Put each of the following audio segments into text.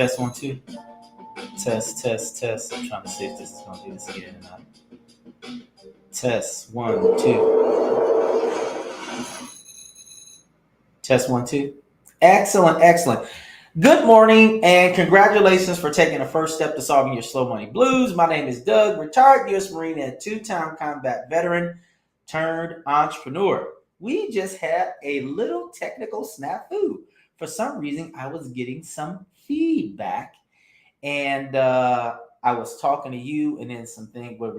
Test one, two. Test, test, test. I'm trying to see if this is going to do this again or not. Test one, two. Test one, two. Excellent, excellent. Good morning and congratulations for taking the first step to solving your slow money blues. My name is Doug, retired U.S. Marine and two-time combat veteran turned entrepreneur. We just had a little technical snafu. For some reason, I was getting some feedback and I was talking to you and then something were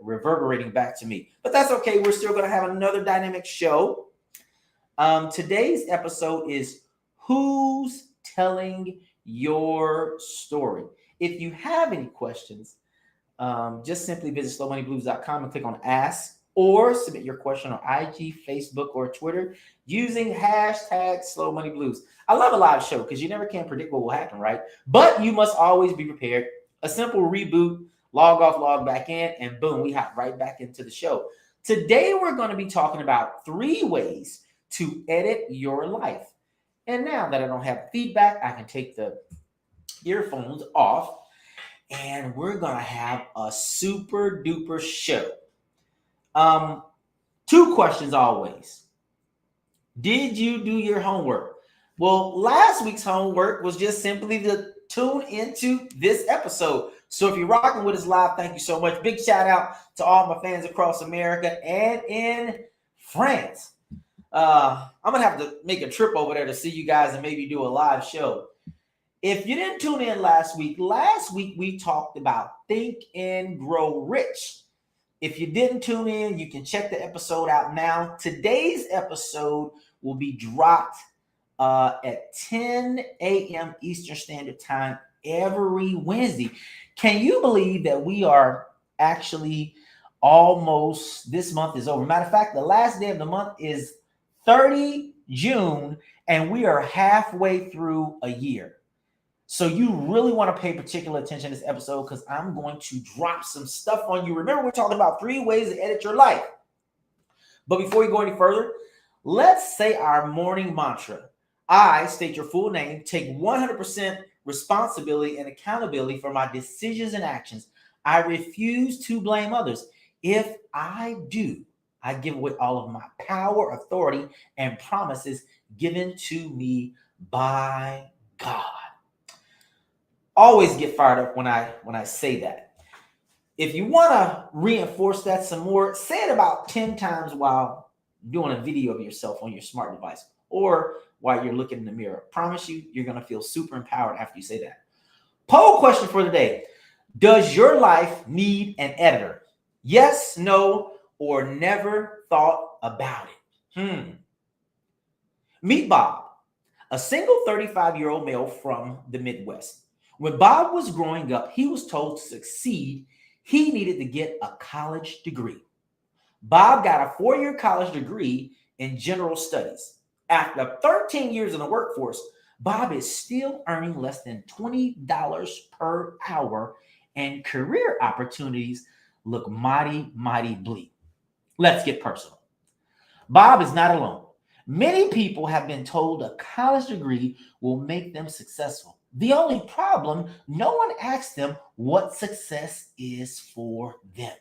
reverberating back to me. But that's okay. We're still going to have another dynamic show. Today's episode is Who's Telling Your Story? If you have any questions, just simply visit slowmoneyblues.com and click on Ask or submit your question on IG, Facebook, or Twitter using hashtag slowmoneyblues. I love a live show because you never can predict what will happen, right? But you must always be prepared. A simple reboot, log off, log back in, and boom, we hop right back into the show. Today, we're going to be talking about 3 ways to edit your life. And now that I don't have feedback, I can take the earphones off and we're going to have a super duper show. 2 questions always. Did you do your homework? Well, last week's homework was just simply to tune into this episode. So if you're rocking with us live, thank you so much. Big shout out to all my fans across America and in France. I'm going to have to make a trip over there to see you guys and maybe do a live show. If you didn't tune in last week we talked about Think and Grow Rich. If you didn't tune in, you can check the episode out now. Today's episode will be dropped at 10 a.m. Eastern Standard Time every Wednesday. Can you believe that we are actually almost, this month is over? Matter of fact, the last day of the month is 30 June, and we are halfway through a year. So you really want to pay particular attention to this episode because I'm going to drop some stuff on you. Remember, we're talking about 3 ways to edit your life. But before we go any further, let's say our morning mantra. I state your full name, take 100% responsibility and accountability for my decisions and actions. I refuse to blame others. If I do, I give away all of my power, authority, and promises given to me by God. Always get fired up when I say that. If you want to reinforce that some more, say it about 10 times while doing a video of yourself on your smart device or while you're looking in the mirror. I promise you, you're going to feel super empowered after you say that. Poll question for today. Does your life need an editor? Yes, no, or never thought about it? Meet Bob, a single 35-year-old male from the Midwest. When Bob was growing up, he was told to succeed, he needed to get a college degree. Bob got a 4-year college degree in general studies. After 13 years in the workforce, Bob is still earning less than $20 per hour, and career opportunities look mighty, mighty bleak. Let's get personal. Bob is not alone. Many people have been told a college degree will make them successful. The only problem, no one asks them what success is for them.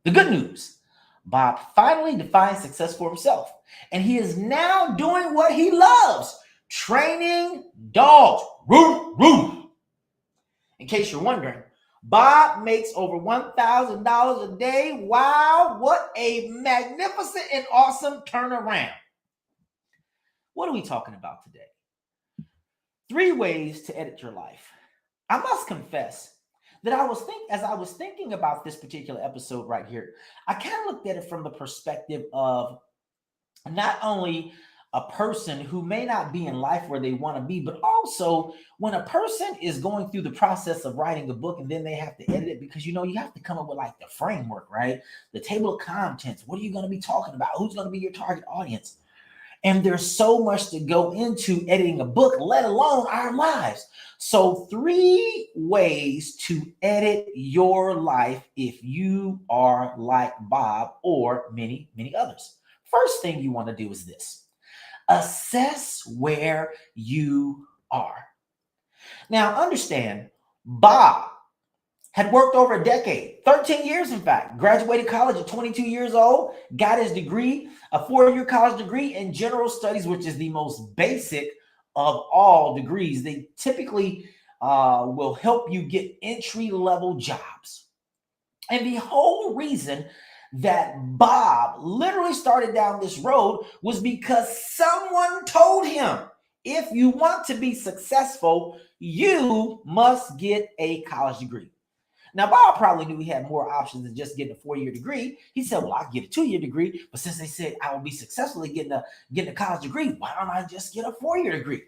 The good news, Bob finally defined success for himself, and he is now doing what he loves, training dogs. Roof, roof. In case you're wondering, Bob makes over $1,000 a day. Wow, what a magnificent and awesome turnaround. What are we talking about today? 3 ways to edit your life. I must confess that as I was thinking about this particular episode right here, I kind of looked at it from the perspective of not only a person who may not be in life where they want to be, but also when a person is going through the process of writing a book and then they have to edit it, because you have to come up with like the framework, right? The table of contents. What are you going to be talking about? Who's going to be your target audience? And there's so much to go into editing a book, let alone our lives. So 3 ways to edit your life if you are like Bob or many, many others. First thing you want to do is this. Assess where you are. Now, understand, Bob had worked over a decade, 13 years, in fact, graduated college at 22 years old, got his degree, a 4-year college degree in general studies, which is the most basic of all degrees. They typically will help you get entry-level jobs. And the whole reason that Bob literally started down this road was because someone told him, if you want to be successful, you must get a college degree. Now, Bob probably knew he had more options than just getting a 4-year degree. He said, well, I'll get a 2-year degree, but since they said I will be successful at getting a college degree, why don't I just get a 4-year degree?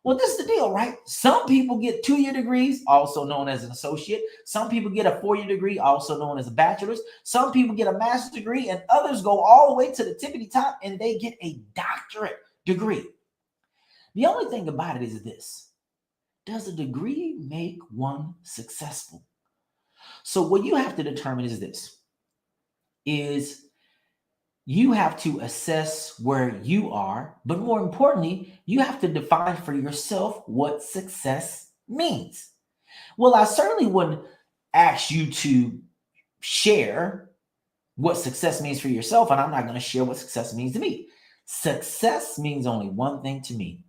Well, this is the deal, right? Some people get 2-year degrees, also known as an associate. Some people get a 4-year degree, also known as a bachelor's. Some people get a master's degree, and others go all the way to the tippity top and they get a doctorate degree. The only thing about it is this: does a degree make one successful? So what you have to determine is this: you have to assess where you are, but more importantly, you have to define for yourself what success means. Well, I certainly wouldn't ask you to share what success means for yourself, and I'm not going to share what success means to me. Success means only one thing to me,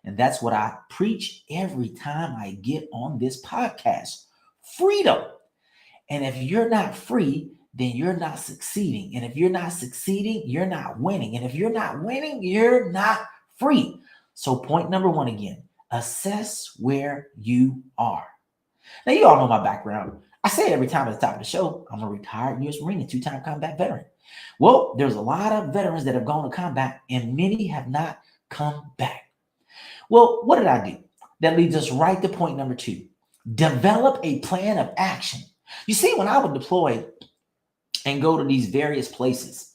and that's what I preach every time I get on this podcast: freedom. And if you're not free, then you're not succeeding. And if you're not succeeding, you're not winning. And if you're not winning, you're not free. So point number one again: assess where you are. Now, you all know my background. I say it every time at the top of the show: I'm a retired U.S. Marine and 2-time combat veteran. Well, there's a lot of veterans that have gone to combat, and many have not come back. Well, what did I do? That leads us right to point number 2. Develop a plan of action. You see, when I would deploy and go to these various places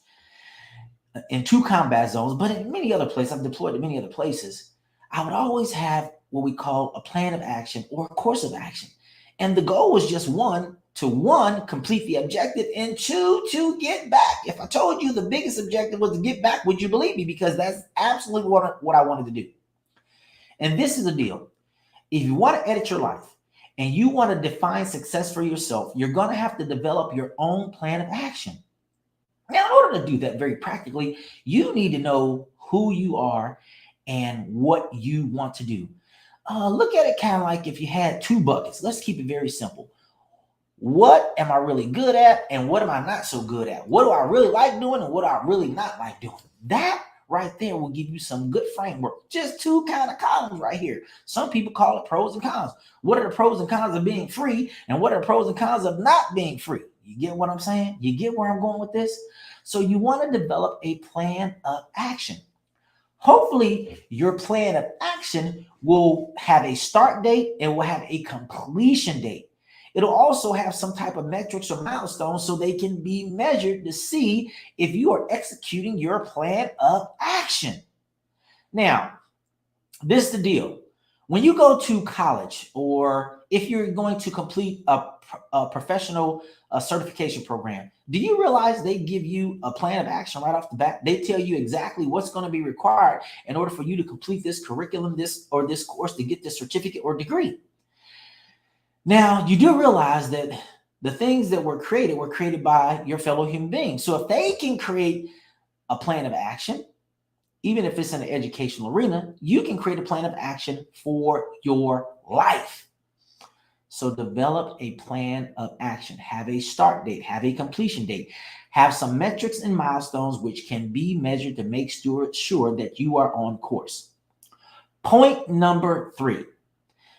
in 2 combat zones, but in many other places, I've deployed to many other places, I would always have what we call a plan of action or a course of action. And the goal was just one, complete the objective, and 2, to get back. If I told you the biggest objective was to get back, would you believe me? Because that's absolutely what I wanted to do. And this is the deal: if you want to edit your life and you want to define success for yourself, you're going to have to develop your own plan of action. Now, in order to do that very practically, you need to know who you are and what you want to do. Look at it kind of like if you had 2 buckets. Let's keep it very simple. What am I really good at, and what am I not so good at? What do I really like doing, and what do I really not like doing? That right there will give you some good framework. Just 2 kind of columns right here. Some people call it pros and cons. What are the pros and cons of being free, and what are the pros and cons of not being free? You get what I'm saying? You get where I'm going with this? So you want to develop a plan of action. Hopefully, your plan of action will have a start date and will have a completion date. It'll also have some type of metrics or milestones so they can be measured to see if you are executing your plan of action. Now, this is the deal. When you go to college, or if you're going to complete a professional certification program, do you realize they give you a plan of action right off the bat? They tell you exactly what's going to be required in order for you to complete this curriculum, this course, to get this certificate or degree. Now, you do realize that the things that were created by your fellow human beings. So if they can create a plan of action, even if it's in the educational arena, you can create a plan of action for your life. So develop a plan of action. Have a start date, have a completion date, have some metrics and milestones which can be measured to make sure that you are on course. Point number 3.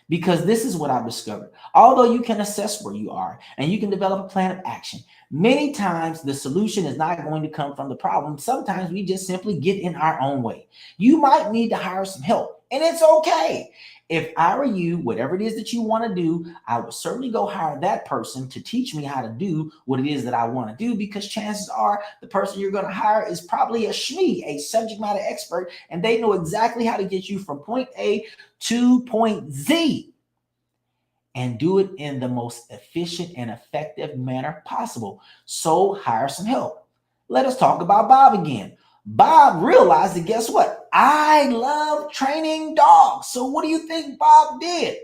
Because this is what I've discovered. Although you can assess where you are and you can develop a plan of action, many times the solution is not going to come from the problem. Sometimes we just simply get in our own way. You might need to hire some help, and it's okay. If I were you, whatever it is that you want to do, I would certainly go hire that person to teach me how to do what it is that I want to do, because chances are the person you're going to hire is probably a SME, a subject matter expert, and they know exactly how to get you from point A to point Z and do it in the most efficient and effective manner possible. So hire some help. Let us talk about Bob again. Bob realized that, guess what? I love training dogs. So what do you think Bob did?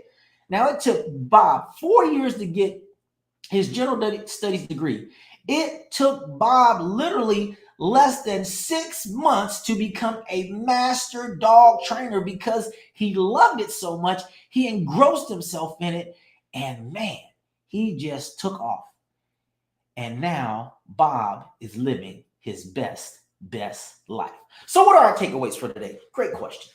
Now, it took Bob 4 years to get his general studies degree. It took Bob literally less than 6 months to become a master dog trainer because he loved it so much. He engrossed himself in it, and man, he just took off. And now Bob is living his best life. So what are our takeaways for today? Great question.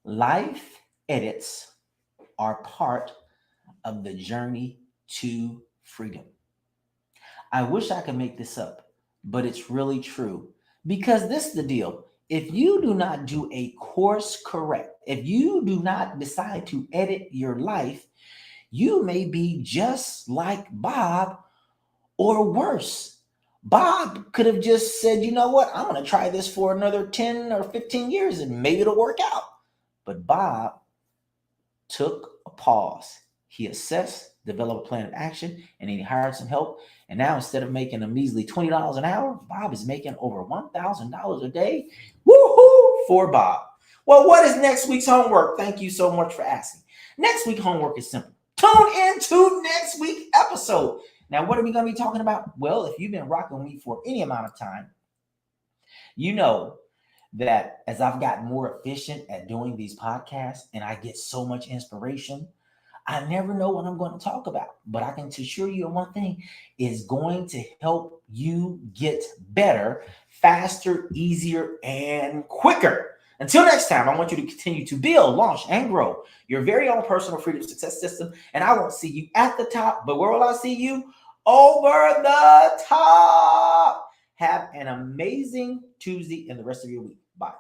Life edits are part of the journey to freedom. I wish I could make this up, but it's really true. Because this is the deal. If you do not do a course correct, if you do not decide to edit your life, you may be just like Bob or worse. Bob could have just said, you know what, I'm going to try this for another 10 or 15 years and maybe it'll work out. But Bob took a pause. He assessed, developed a plan of action, and then he hired some help. And now instead of making a measly $20 an hour, Bob is making over $1,000 a day. Woohoo for Bob. Well, what is next week's homework? Thank you so much for asking. Next week's homework is simple. Tune into next week's episode. Now, what are we going to be talking about? Well, if you've been rocking with me for any amount of time, you know that as I've gotten more efficient at doing these podcasts and I get so much inspiration, I never know what I'm going to talk about. But I can assure you one thing is going to help you get better, faster, easier, and quicker. Until next time, I want you to continue to build, launch, and grow your very own personal freedom success system. And I won't see you at the top, but where will I see you? Over the top. Have an amazing Tuesday and the rest of your week. Bye.